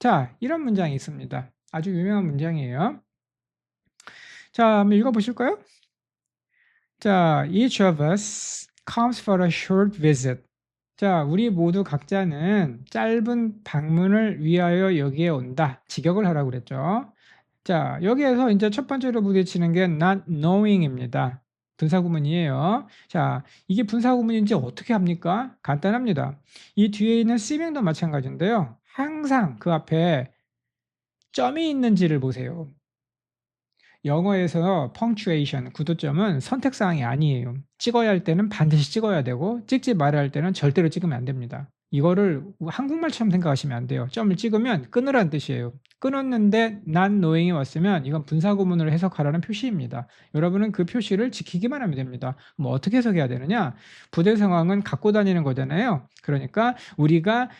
자, 이런 문장이 있습니다. 아주 유명한 문장이에요. 자, 한번 읽어보실까요? 자, each of us comes for a short visit. 자, 우리 모두 각자는 짧은 방문을 위하여 여기에 온다. 직역을 하라고 그랬죠. 자, 여기에서 이제 첫 번째로 부딪히는 게 not knowing입니다. 분사구문이에요. 자, 이게 분사구문인지 어떻게 합니까? 간단합니다. 이 뒤에 있는 seeming도 마찬가지인데요. 항상 그 앞에 점이 있는지를 보세요. 영어에서 punctuation, 구도점은 선택사항이 아니에요. 찍어야 할 때는 반드시 찍어야 되고 찍지 말아야 할 때는 절대로 찍으면 안 됩니다. 이거를 한국말처럼 생각하시면 안 돼요. 점을 찍으면 끊으라는 뜻이에요. 끊었는데 not knowing이 왔으면 이건 분사구문으로 해석하라는 표시입니다. 여러분은 그 표시를 지키기만 하면 됩니다. 뭐 어떻게 해석해야 되느냐? 부대 상황은 갖고 다니는 거잖아요. 그러니까 우리가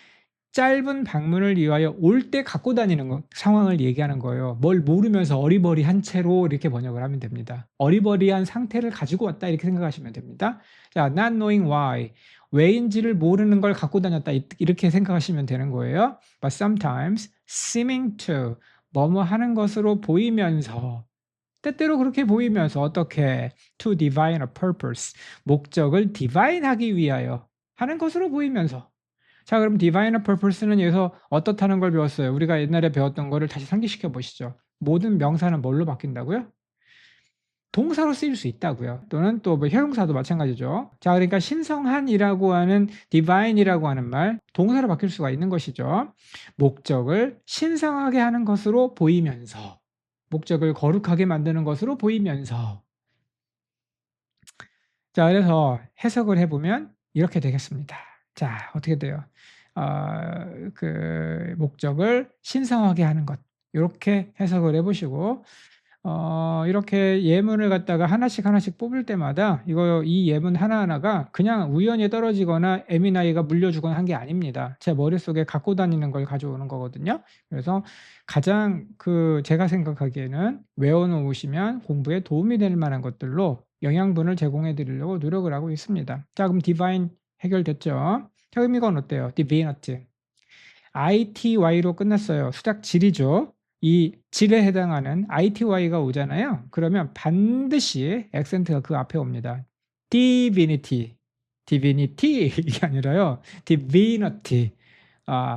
짧은 방문을 위하여 올 때 갖고 다니는 상황을 얘기하는 거예요. 뭘 모르면서 어리버리한 채로 이렇게 번역을 하면 됩니다. 어리버리한 상태를 가지고 왔다 이렇게 생각하시면 됩니다. 자, not knowing why. 왜인지를 모르는 걸 갖고 다녔다 이렇게 생각하시면 되는 거예요. But sometimes seeming to 뭐뭐 하는 것으로 보이면서 때때로 그렇게 보이면서 어떻게 to divine a purpose 목적을 디바인하기 위하여 하는 것으로 보이면서 자, 그럼 divine purpose는 여기서 어떻다는 걸 배웠어요. 우리가 옛날에 배웠던 거를 다시 상기시켜 보시죠. 모든 명사는 뭘로 바뀐다고요? 동사로 쓰일 수 있다고요. 또는 또 뭐 형용사도 마찬가지죠. 자, 그러니까 신성한이라고 하는 divine이라고 하는 말 동사로 바뀔 수가 있는 것이죠. 목적을 신성하게 하는 것으로 보이면서 목적을 거룩하게 만드는 것으로 보이면서 자, 그래서 해석을 해보면 이렇게 되겠습니다. 자, 어떻게 돼요? 그 목적을 신성하게 하는 것. 이렇게 해석을 해보시고, 이렇게 예문을 갖다가 하나씩 하나씩 뽑을 때마다 이 예문 하나하나가 그냥 우연히 떨어지거나 에미나이가 물려주거나 한 게 아닙니다. 제 머릿속에 갖고 다니는 걸 가져오는 거거든요. 그래서 가장 제가 생각하기에는 외워놓으시면 공부에 도움이 될 만한 것들로 영양분을 제공해 드리려고 노력을 하고 있습니다. 자, 그럼 divine 해결됐죠? 자, 그럼 이건 어때요? divinity. ITY로 끝났어요. 수작 질이죠. 이 질에 해당하는 ITY가 오잖아요. 그러면 반드시 액센트가 그 앞에 옵니다. divinity. divinity 이게 아니라요. divinity.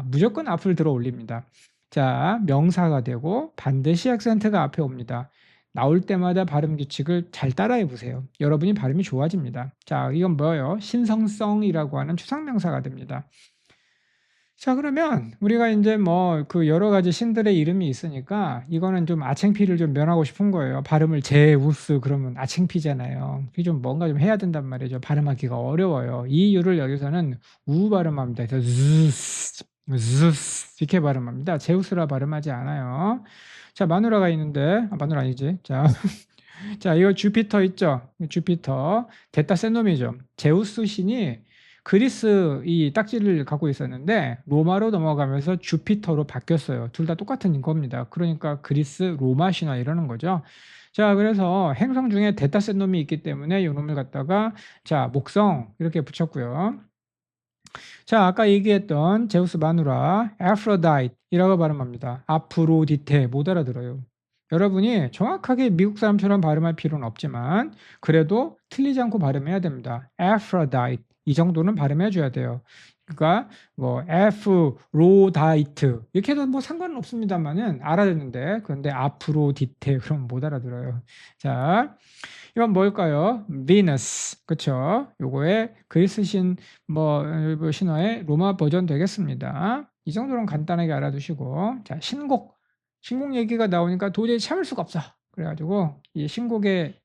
무조건 앞을 들어 올립니다. 자, 명사가 되고 반드시 액센트가 앞에 옵니다. 나올 때마다 발음 규칙을 잘 따라해 보세요. 여러분이 발음이 좋아집니다. 자, 이건 뭐예요? 신성성이라고 하는 추상명사가 됩니다. 자, 그러면 우리가 이제 뭐 여러 가지 신들의 이름이 있으니까 이거는 좀 아챙피를 좀 면하고 싶은 거예요. 발음을 제우스 그러면 아챙피잖아요. 이게 좀 뭔가 좀 해야 된단 말이죠. 발음하기가 어려워요. 이 유를 여기서는 우 발음합니다. 그래서 즈스 이렇게 발음합니다. 제우스라 발음하지 않아요. 자, 마누라가 있는데 마누라 아니지. 자, 자, 이거 주피터 있죠? 주피터. 됐다 센 놈이죠. 제우스 신이 그리스 이 딱지를 갖고 있었는데 로마로 넘어가면서 주피터로 바뀌었어요. 둘 다 똑같은 겁니다. 그러니까 그리스 로마 신화 이러는 거죠. 자, 그래서 행성 중에 됐다 센 놈이 있기 때문에 이 놈을 갖다가 자, 목성 이렇게 붙였고요. 자, 아까 얘기했던 제우스 마누라 아프로다이트이라고 발음합니다. 아프로디테 못 알아들어요. 여러분이 정확하게 미국 사람처럼 발음할 필요는 없지만 그래도 틀리지 않고 발음해야 됩니다. 아프로다이트 이 정도는 발음해 줘야 돼요. 그러니까 뭐 에프로다이트 이렇게 해도 뭐 상관은 없습니다만은 알아듣는데 그런데 아프로디테 그럼 못 알아들어요. 자, 이건 뭘까요? 비너스. 그쵸? 요거의 그리스 신화의 로마 버전 되겠습니다. 이 정도는 간단하게 알아두시고 자, 신곡 얘기가 나오니까 도저히 참을 수가 없어. 그래가지고 이 신곡의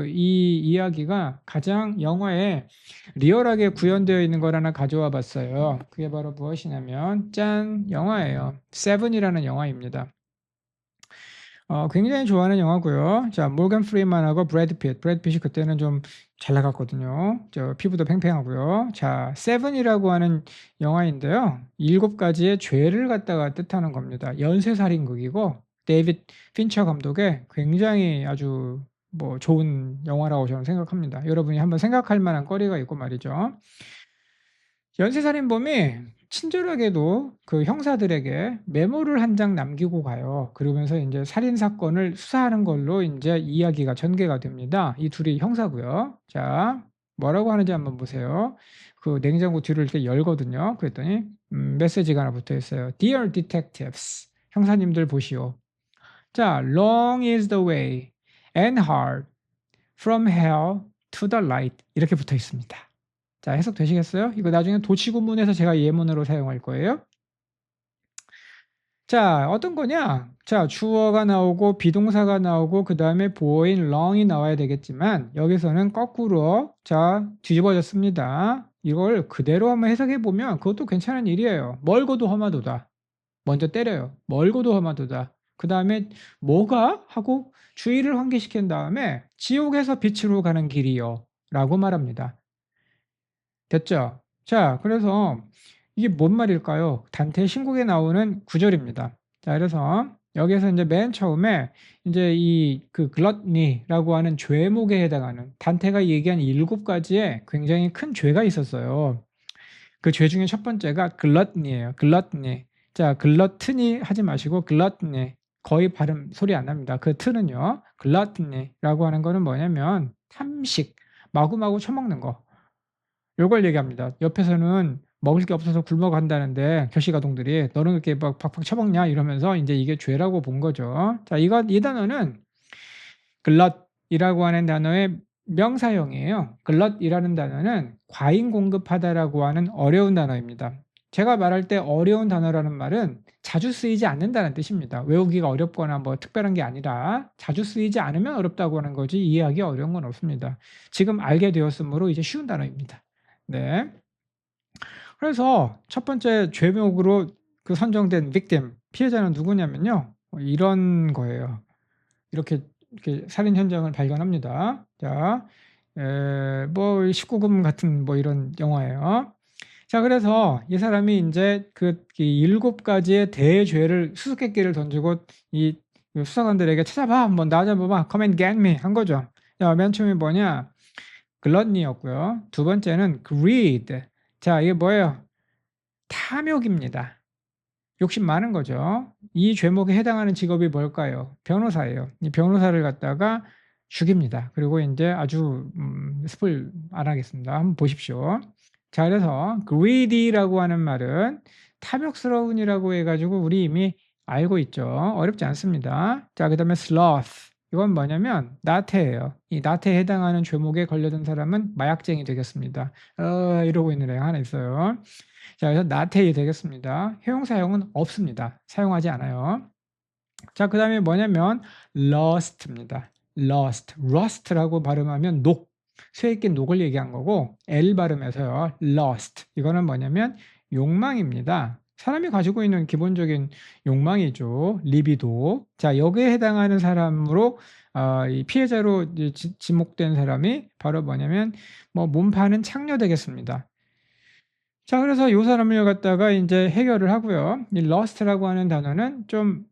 이 이야기가 가장 영화에 리얼하게 구현되어 있는 걸 하나 가져와 봤어요. 그게 바로 무엇이냐면 짠 영화예요. 세븐이라는 영화입니다. 굉장히 좋아하는 영화고요. 자, 모건 프리만하고 브래드 핏. 브래드 핏이 그때는 좀 잘 나갔거든요. 피부도 팽팽하고요. 자, 세븐이라고 하는 영화인데요. 7가지의 죄를 갖다가 뜻하는 겁니다. 연쇄살인극이고 데이빗 핀처 감독의 굉장히 아주 뭐 좋은 영화라고 저는 생각합니다. 여러분이 한번 생각할 만한 거리가 있고 말이죠. 연쇄살인범이 친절하게도 그 형사들에게 메모를 한 장 남기고 가요. 그러면서 이제 살인 사건을 수사하는 걸로 이제 이야기가 전개가 됩니다. 이 둘이 형사고요. 자, 뭐라고 하는지 한번 보세요. 그 냉장고 뒤를 이렇게 열거든요. 그랬더니 메시지가 하나 붙어 있어요. Dear detectives, 형사님들 보시오. 자, long is the way and hard from hell to the light 이렇게 붙어 있습니다. 자, 해석 되시겠어요? 이거 나중에 도치구문에서 제가 예문으로 사용할 거예요. 자, 어떤 거냐? 자, 주어가 나오고 비동사가 나오고 그 다음에 보어인 long이 나와야 되겠지만 여기서는 거꾸로 자 뒤집어졌습니다. 이걸 그대로 한번 해석해 보면 그것도 괜찮은 일이에요. 멀고도 험하도다. 먼저 때려요. 멀고도 험하도다. 그 다음에 뭐가? 하고 주의를 환기시킨 다음에 지옥에서 빛으로 가는 길이요 라고 말합니다. 됐죠? 자, 그래서 이게 뭔 말일까요? 단테의 신곡에 나오는 구절입니다. 자, 그래서 여기에서 이제 맨 처음에 이제 이 그 글러트니라고 하는 죄목에 해당하는 단테가 얘기한 7가지의 굉장히 큰 죄가 있었어요. 그 죄 중에 첫 번째가 글러트니예요. 글러트니. 자, 글러트니 하지 마시고 글러트니. 거의 발음 소리 안 납니다. 그 트는요. 글러트니라고 하는 거는 뭐냐면 탐식, 마구마구 처먹는 거. 요걸 얘기합니다. 옆에서는 먹을 게 없어서 굶어간다는데 결식아동들이 너는 그렇게 막 팍팍 처먹냐 이러면서 이제 이게 죄라고 본 거죠. 자, 이 단어는 글럿이라고 하는 단어의 명사형이에요. 글럿이라는 단어는 과잉 공급하다라고 하는 어려운 단어입니다. 제가 말할 때 어려운 단어라는 말은 자주 쓰이지 않는다는 뜻입니다. 외우기가 어렵거나 뭐 특별한 게 아니라 자주 쓰이지 않으면 어렵다고 하는 거지 이해하기 어려운 건 없습니다. 지금 알게 되었으므로 이제 쉬운 단어입니다. 네. 그래서 첫 번째 죄목으로 그 선정된 victim, 피해자는 누구냐면요. 이런 거예요. 이렇게 살인 현장을 발견합니다. 자, 뭐 19금 같은 뭐 이런 영화예요. 자, 그래서 이 사람이 이제 그 7가지의 대죄를 수수께끼를 던지고 이 수사관들에게 찾아봐, 한번 나 잡아봐, come and get me 한 거죠. 자, 맨 처음에 뭐냐? 글러니였고요. 두 번째는 greed. 자, 이게 뭐예요? 탐욕입니다. 욕심 많은 거죠. 이 죄목에 해당하는 직업이 뭘까요? 변호사예요. 이 변호사를 갖다가 죽입니다. 그리고 이제 아주 스포일 안 하겠습니다. 한번 보십시오. 자, 그래서 greedy라고 하는 말은 탐욕스러운이라고 해가지고 우리 이미 알고 있죠. 어렵지 않습니다. 자, 그 다음에 sloth. 이건 뭐냐면 나태예요. 이 나태에 해당하는 죄목에 걸려든 사람은 마약쟁이 되겠습니다. 이러고 있는 애가 하나 있어요. 자, 그래서 나태이 되겠습니다. 형용사형은 없습니다. 사용하지 않아요. 자, 그 다음에 뭐냐면 lust입니다. lust, rust라고 발음하면 녹, 쇠에 낀 녹을 얘기한 거고 L 발음해서요. lust, 이거는 뭐냐면 욕망입니다. 사람이 가지고 있는 기본적인 욕망이죠. 리비도. 자, 여기에 해당하는 사람으로 이 피해자로 지목된 사람이 바로 뭐냐면 뭐 몸파는 창녀 되겠습니다. 자, 그래서 요 사람을 갖다가 이제 해결을 하고요. 이 lust라고 하는 단어는 좀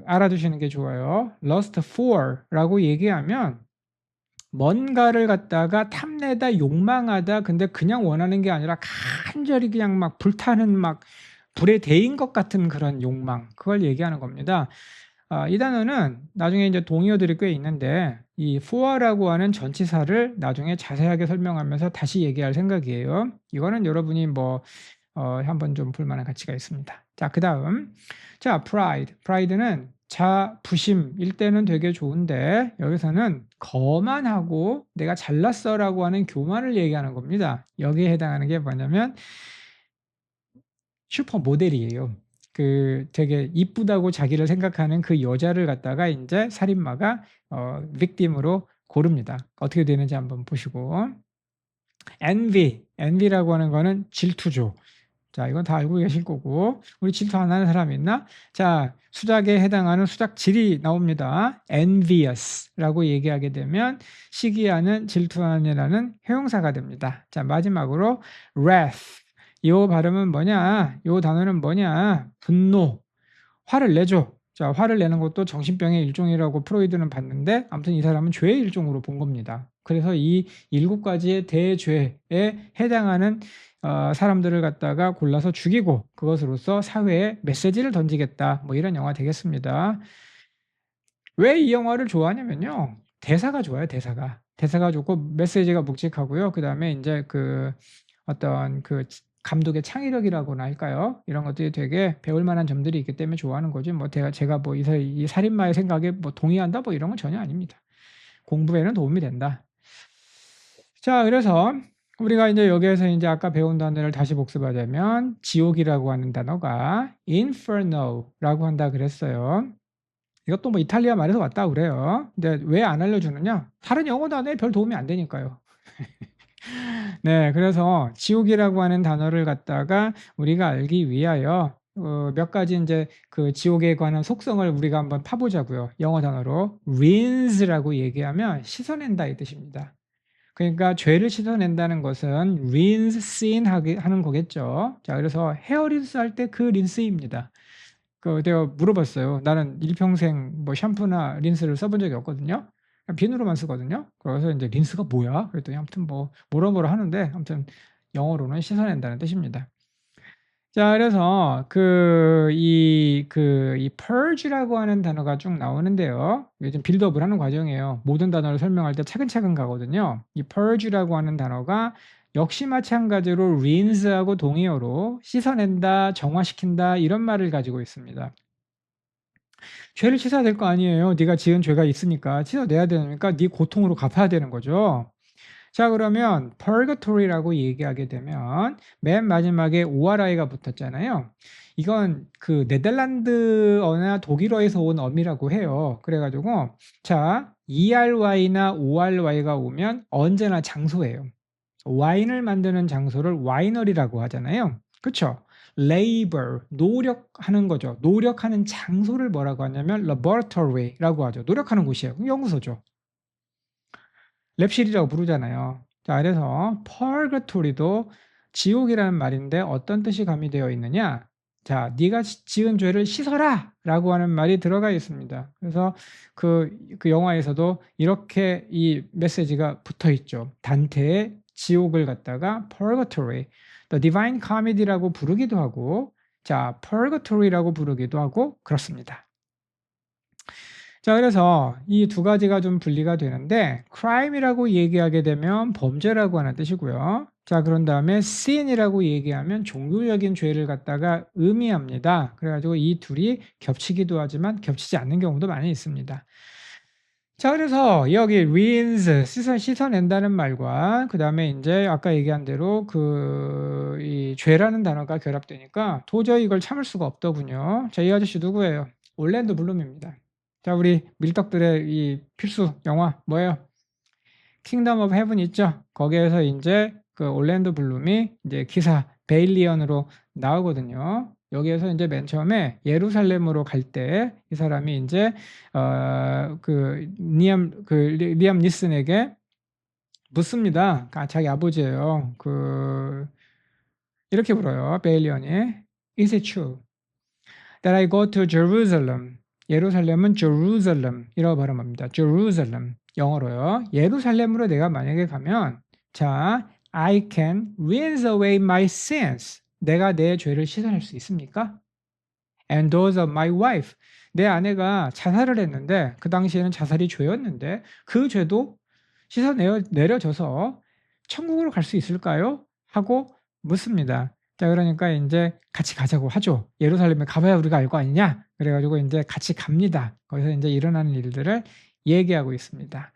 알아두시는 게 좋아요. lust for라고 얘기하면 뭔가를 갖다가 탐내다, 욕망하다, 근데 그냥 원하는 게 아니라 간절히 그냥 막 불타는 막 불에 데인 것 같은 그런 욕망, 그걸 얘기하는 겁니다. 이 단어는 나중에 이제 동의어들이 꽤 있는데 이 for라고 하는 전치사를 나중에 자세하게 설명하면서 다시 얘기할 생각이에요. 이거는 여러분이 뭐 한번 좀 볼 만한 가치가 있습니다. 자, 그다음 자, pride는 자부심일 때는 되게 좋은데 여기서는 거만하고 내가 잘났어라고 하는 교만을 얘기하는 겁니다. 여기에 해당하는 게 뭐냐면 슈퍼 모델이에요. 되게 이쁘다고 자기를 생각하는 그 여자를 갖다가 이제 살인마가 victim으로 고릅니다. 어떻게 되는지 한번 보시고. envy라고 하는 거는 질투죠. 자, 이건 다 알고 계실 거고. 우리 질투 안 하는 사람 있나? 자, 수작에 해당하는 수작질이 나옵니다. envious라고 얘기하게 되면 시기하는, 질투하는이라는 형용사가 됩니다. 자, 마지막으로 wrath. 이 발음은 뭐냐? 이 단어는 뭐냐? 분노, 화를 내죠. 자, 화를 내는 것도 정신병의 일종이라고 프로이드는 봤는데 아무튼 이 사람은 죄의 일종으로 본 겁니다. 그래서 이 7가지의 대죄에 해당하는 사람들을 갖다가 골라서 죽이고 그것으로써 사회에 메시지를 던지겠다. 뭐 이런 영화 되겠습니다. 왜 이 영화를 좋아하냐면요. 대사가 좋아요, 대사가. 대사가 좋고 메시지가 묵직하고요. 그다음에 이제 그 어떤 그 감독의 창의력이라고나 할까요? 이런 것들이 되게 배울 만한 점들이 있기 때문에 좋아하는 거지. 뭐 제가 뭐 이 살인마의 생각에 뭐 동의한다 뭐 이런 건 전혀 아닙니다. 공부에는 도움이 된다. 자, 그래서 우리가 이제 여기에서 이제 아까 배운 단어를 다시 복습하자면 지옥이라고 하는 단어가 inferno라고 한다 그랬어요. 이것도 뭐 이탈리아 말에서 왔다 그래요. 근데 왜 안 알려주느냐? 다른 영어 단어에 별 도움이 안 되니까요. 네, 그래서 지옥이라고 하는 단어를 갖다가 우리가 알기 위하여 몇 가지 이제 그 지옥에 관한 속성을 우리가 한번 파보자고요. 영어 단어로 rinse라고 얘기하면 씻어낸다 이 뜻입니다. 그러니까 죄를 씻어낸다는 것은 rinse, sin 하는 거겠죠. 자, 그래서 헤어 린스 할 때 그 린스입니다. 내가 물어봤어요. 나는 일평생 뭐 샴푸나 린스를 써본 적이 없거든요. 그냥 비누로만 쓰거든요. 그래서 이제 린스가 뭐야? 그랬더니 아무튼 뭐 뭐라 하는데 아무튼 영어로는 씻어낸다는 뜻입니다. 자, 그래서 이 purge라고 하는 단어가 쭉 나오는데요. 이게 좀 빌드업을 하는 과정이에요. 모든 단어를 설명할 때 차근차근 가거든요. 이 purge라고 하는 단어가 역시 마찬가지로 rinse하고 동의어로 씻어낸다, 정화시킨다 이런 말을 가지고 있습니다. 죄를 씻어야 될 거 아니에요. 네가 지은 죄가 있으니까 씻어내야 되니까 네 고통으로 갚아야 되는 거죠. 자, 그러면 purgatory라고 얘기하게 되면 맨 마지막에 ORI가 붙었잖아요. 이건 그 네덜란드어나 독일어에서 온 어미라고 해요. 그래가지고 자, ERY나 ORY가 오면 언제나 장소예요. 와인을 만드는 장소를 와이너리라고 하잖아요. 그렇죠? labor, 노력하는 거죠. 노력하는 장소를 뭐라고 하냐면 laboratory라고 하죠. 노력하는 곳이에요. 연구소죠. 랩실이라고 부르잖아요. 자, 그래서 purgatory도 지옥이라는 말인데 어떤 뜻이 가미되어 있느냐? 자, 네가 지은 죄를 씻어라! 라고 하는 말이 들어가 있습니다. 그래서 그 영화에서도 이렇게 이 메시지가 붙어 있죠. 단테의 지옥을 갖다가 purgatory, the divine comedy라고 부르기도 하고, 자, purgatory라고 부르기도 하고 그렇습니다. 자, 그래서 이 2가지가 좀 분리가 되는데 crime이라고 얘기하게 되면 범죄라고 하는 뜻이고요. 자, 그런 다음에 sin이라고 얘기하면 종교적인 죄를 갖다가 의미합니다. 그래가지고 이 둘이 겹치기도 하지만 겹치지 않는 경우도 많이 있습니다. 자, 그래서 여기 rinse, 씻어낸다는 말과 그 다음에 이제 아까 얘기한 대로 이 죄라는 단어가 결합되니까 도저히 이걸 참을 수가 없더군요. 자, 이 아저씨 누구예요? 올랜도 블룸입니다. 자, 우리 밀떡들의 이 필수 영화 뭐예요? 킹덤 오브 헤븐 있죠? 거기에서 이제 그 올랜도 블룸이 이제 기사 베일리언으로 나오거든요. 여기에서 이제 맨 처음에 예루살렘으로 갈 때 이 사람이 이제 리암 니슨에게 묻습니다. 자기 아버지예요. 이렇게 물어요. 베일리언이 Is it true that I go to Jerusalem? 예루살렘은 Jerusalem이라고 발음합니다. Jerusalem 영어로요. 예루살렘으로 내가 만약에 가면 자, I can rinse away my sins. 내가 내 죄를 씻어낼 수 있습니까? And those of my wife. 내 아내가 자살을 했는데 그 당시에는 자살이 죄였는데 그 죄도 씻어내려져서 천국으로 갈 수 있을까요? 하고 묻습니다. 자, 그러니까 이제 같이 가자고 하죠. 예루살렘에 가봐야 우리가 알 거 아니냐? 그래가지고 이제 같이 갑니다. 거기서 이제 일어나는 일들을 얘기하고 있습니다.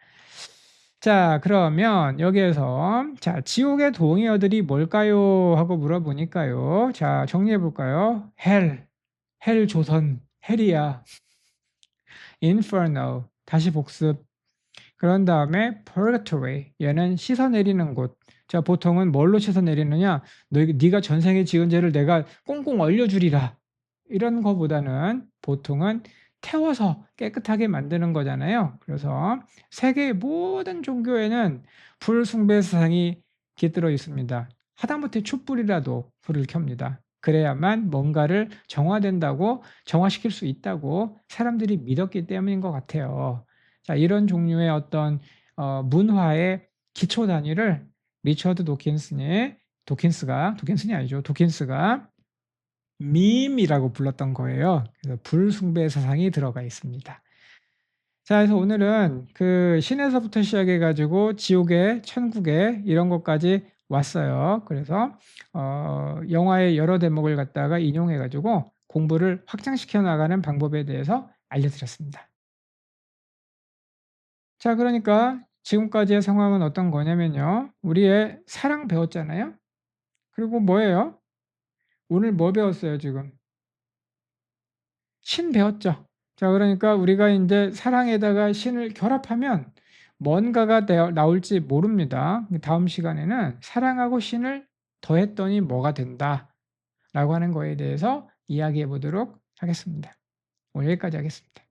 자, 그러면 여기에서 자, 지옥의 동의어들이 뭘까요? 하고 물어보니까요. 자, 정리해 볼까요? 헬 조선, 헬이야. inferno, 다시 복습. 그런 다음에 purgatory, 얘는 씻어내리는 곳. 자, 보통은 뭘로 씻어내리느냐? 네가 전생에 지은 죄를 내가 꽁꽁 얼려주리라. 이런 거보다는 보통은 태워서 깨끗하게 만드는 거잖아요. 그래서 세계의 모든 종교에는 불 숭배 사상이 깃들어 있습니다. 하다못해 촛불이라도 불을 켭니다. 그래야만 뭔가를 정화시킬 수 있다고 사람들이 믿었기 때문인 것 같아요. 자, 이런 종류의 어떤 문화의 기초 단위를 리처드 도킨슨이 아니죠. 도킨스가 밈이라고 불렀던 거예요. 그래서 불숭배 사상이 들어가 있습니다. 자, 그래서 오늘은 그 신에서부터 시작해 가지고 지옥에 천국에 이런 것까지 왔어요. 그래서 영화의 여러 대목을 갖다가 인용해 가지고 공부를 확장시켜 나가는 방법에 대해서 알려드렸습니다. 자, 그러니까 지금까지의 상황은 어떤 거냐면요. 우리의 사랑 배웠잖아요. 그리고 뭐예요? 오늘 뭐 배웠어요, 지금? 신 배웠죠. 자, 그러니까 우리가 인제 사랑에다가 신을 결합하면 뭔가가 나올지 모릅니다. 다음 시간에는 "사랑하고 신을 더했더니 뭐가 된다."라고 하는 거에 대해서 이야기해 보도록 하겠습니다. 오늘 여기까지 하겠습니다.